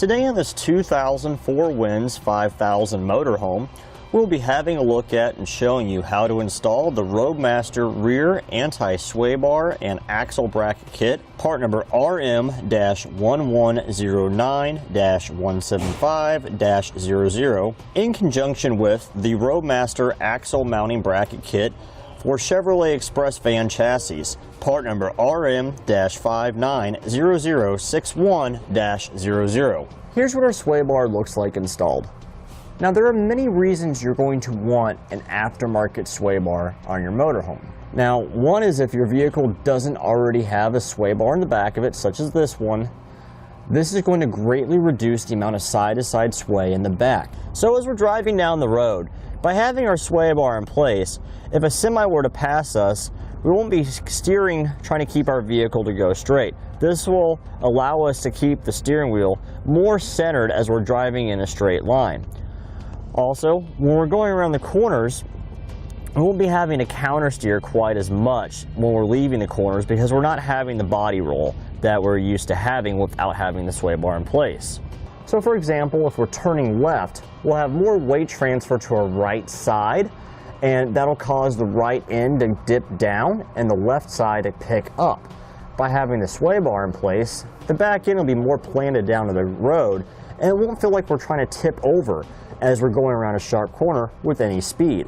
Today in this 2004 Winds 5000 motorhome, we'll be having a look at and showing you how to install the Roadmaster rear anti-sway bar and axle bracket kit, part number RM-1109-175-00, in conjunction with the Roadmaster axle mounting bracket kit for Chevrolet Express van chassis, part number RM-590061-00. Here's what our sway bar looks like installed. Now there are many reasons you're going to want an aftermarket sway bar on your motorhome. Now one is if your vehicle doesn't already have a sway bar in the back of it, such as this one. This is going to greatly reduce the amount of side-to-side sway in the back. So as we're driving down the road, by having our sway bar in place, if a semi were to pass us, we won't be steering trying to keep our vehicle to go straight. This will allow us to keep the steering wheel more centered as we're driving in a straight line. Also, when we're going around the corners, we won't be having to counter steer quite as much when we're leaving the corners because we're not having the body roll that we're used to having without having the sway bar in place. So for example, if we're turning left, we'll have more weight transfer to our right side, and that'll cause the right end to dip down and the left side to pick up. By having the sway bar in place, the back end will be more planted down to the road, and it won't feel like we're trying to tip over as we're going around a sharp corner with any speed.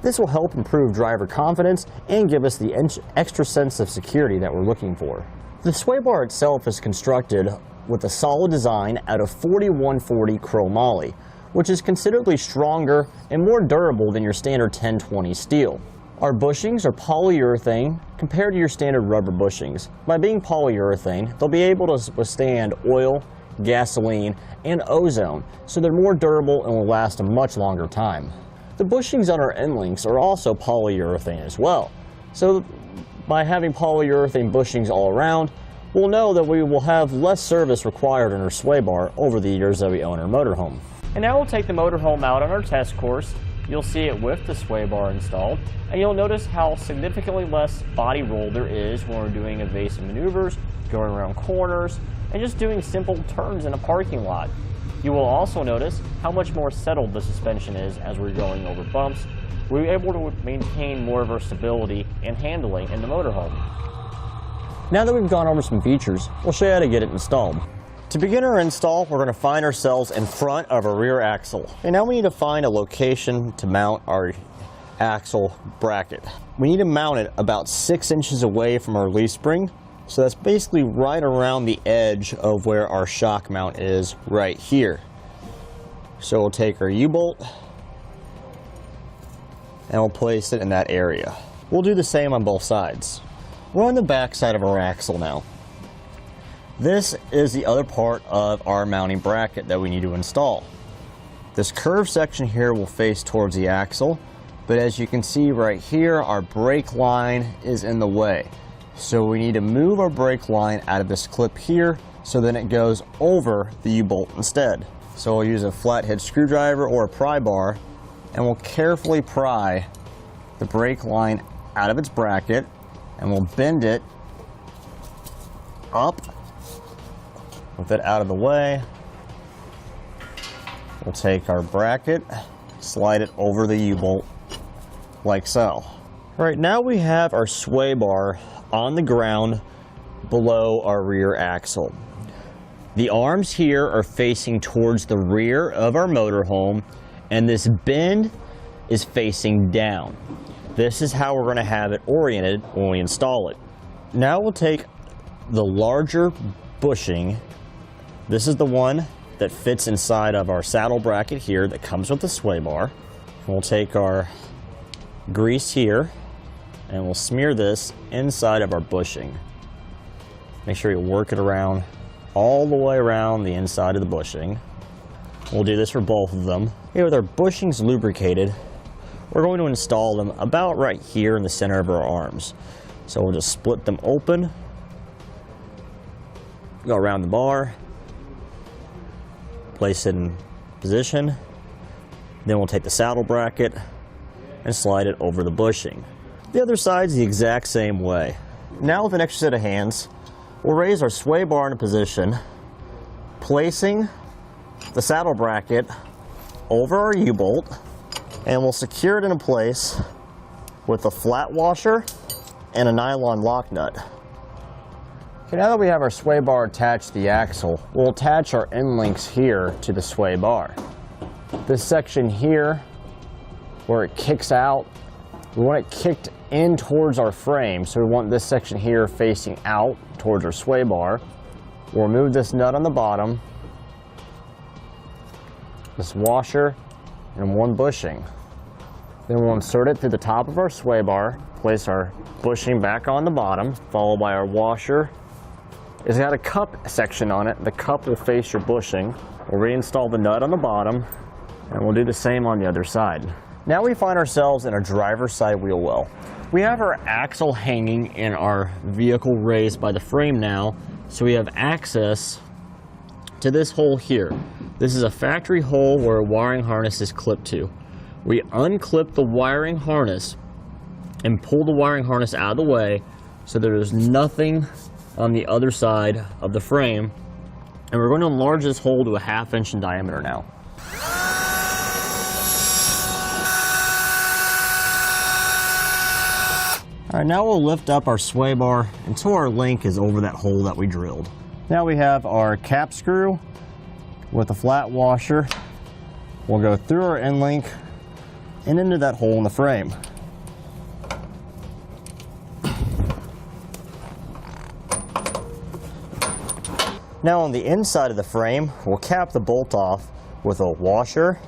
This will help improve driver confidence and give us the extra sense of security that we're looking for. The sway bar itself is constructed with a solid design out of 4140 chromoly, which is considerably stronger and more durable than your standard 1020 steel. Our bushings are polyurethane compared to your standard rubber bushings. By being polyurethane, they'll be able to withstand oil, gasoline, and ozone, so they're more durable and will last a much longer time. The bushings on our end links are also polyurethane as well. So by having polyurethane bushings all around, we'll know that we will have less service required in our sway bar over the years that we own our motorhome. And now we'll take the motorhome out on our test course. You'll see it with the sway bar installed, and you'll notice how significantly less body roll there is when we're doing evasive maneuvers, going around corners, and just doing simple turns in a parking lot. You will also notice how much more settled the suspension is as we're going over bumps. We're able to maintain more of our stability and handling in the motorhome. Now that we've gone over some features, we'll show you how to get it installed. To begin our install, we're going to find ourselves in front of our rear axle. And now we need to find a location to mount our axle bracket. We need to mount it about 6 inches away from our leaf spring. So that's basically right around the edge of where our shock mount is right here. So we'll take our U-bolt and we'll place it in that area. We'll do the same on both sides. We're on the back side of our axle now. This is the other part of our mounting bracket that we need to install. This curved section here will face towards the axle, but as you can see right here, our brake line is in the way. So we need to move our brake line out of this clip here so then it goes over the U-bolt instead. So we'll use a flathead screwdriver or a pry bar and we'll carefully pry the brake line out of its bracket and we'll bend it up with it out of the way. We'll take our bracket, slide it over the U-bolt like so. Right now we have our sway bar on the ground below our rear axle. The arms here are facing towards the rear of our motorhome and this bend is facing down. This is how we're going to have it oriented when we install it. Now we'll take the larger bushing. This is the one that fits inside of our saddle bracket here that comes with the sway bar. We'll take our grease here and we'll smear this inside of our bushing. Make sure you work it around all the way around the inside of the bushing. We'll do this for both of them. Here with our bushings lubricated, we're going to install them about right here in the center of our arms. So we'll just split them open, go around the bar, place it in position, then we'll take the saddle bracket and slide it over the bushing. The other side's the exact same way. Now with an extra set of hands, we'll raise our sway bar into position, placing the saddle bracket over our U-bolt, and we'll secure it in place with a flat washer and a nylon lock nut. Okay, now that we have our sway bar attached to the axle, we'll attach our end links here to the sway bar. This section here, where it kicks out, we want it kicked in towards our frame, so we want this section here facing out towards our sway bar. We'll remove this nut on the bottom, this washer, and one bushing. Then we'll insert it through the top of our sway bar, place our bushing back on the bottom, followed by our washer. It's got a cup section on it. The cup will face your bushing. We'll reinstall the nut on the bottom, and we'll do the same on the other side. Now we find ourselves in a driver's side wheel well. We have our axle hanging in our vehicle raised by the frame now, so we have access to this hole here. This is a factory hole where a wiring harness is clipped to. We unclip the wiring harness and pull the wiring harness out of the way so there's nothing on the other side of the frame. And we're going to enlarge this hole to a 1/2 inch in diameter now. All right, now we'll lift up our sway bar until our link is over that hole that we drilled. Now we have our cap screw with a flat washer. We'll go through our end link and into that hole in the frame. Now on the inside of the frame, we'll cap the bolt off with a washer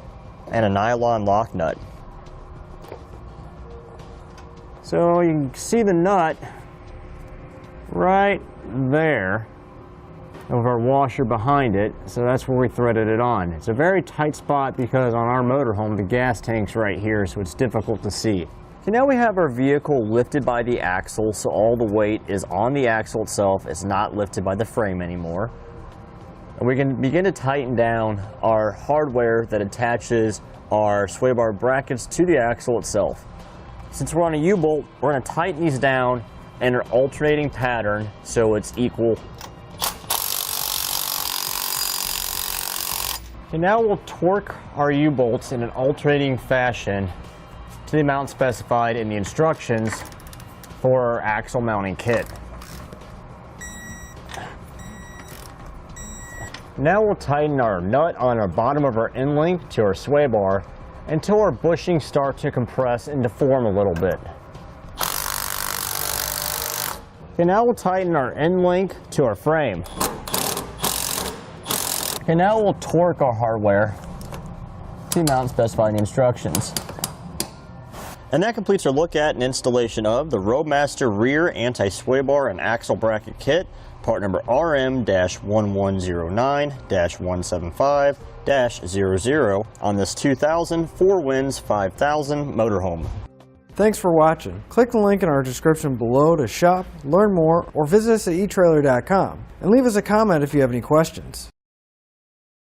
and a nylon lock nut. So you can see the nut right there of our washer behind it, so that's where we threaded it on. It's a very tight spot because on our motorhome the gas tank's right here, so it's difficult to see. Okay, now we have our vehicle lifted by the axle, so all the weight is on the axle itself. It's not lifted by the frame anymore. And we can begin to tighten down our hardware that attaches our sway bar brackets to the axle itself. Since we're on a U-bolt, we're going to tighten these down in an alternating pattern so it's equal. And now we'll torque our U-bolts in an alternating fashion to the amount specified in the instructions for our axle mounting kit. Now we'll tighten our nut on our bottom of our end link to our sway bar until our bushings start to compress and deform a little bit. Okay, now we'll tighten our end link to our frame. Okay, now we'll torque our hardware to the amount specified in the instructions. And that completes our look at and installation of the Roadmaster rear anti-sway bar and axle bracket kit, part number RM-1109-175-00 on this 2000 4 Winds 5000 motorhome. Thanks for watching. Click the link in our description below to shop, learn more, or visit us at eTrailer.com and leave us a comment if you have any questions.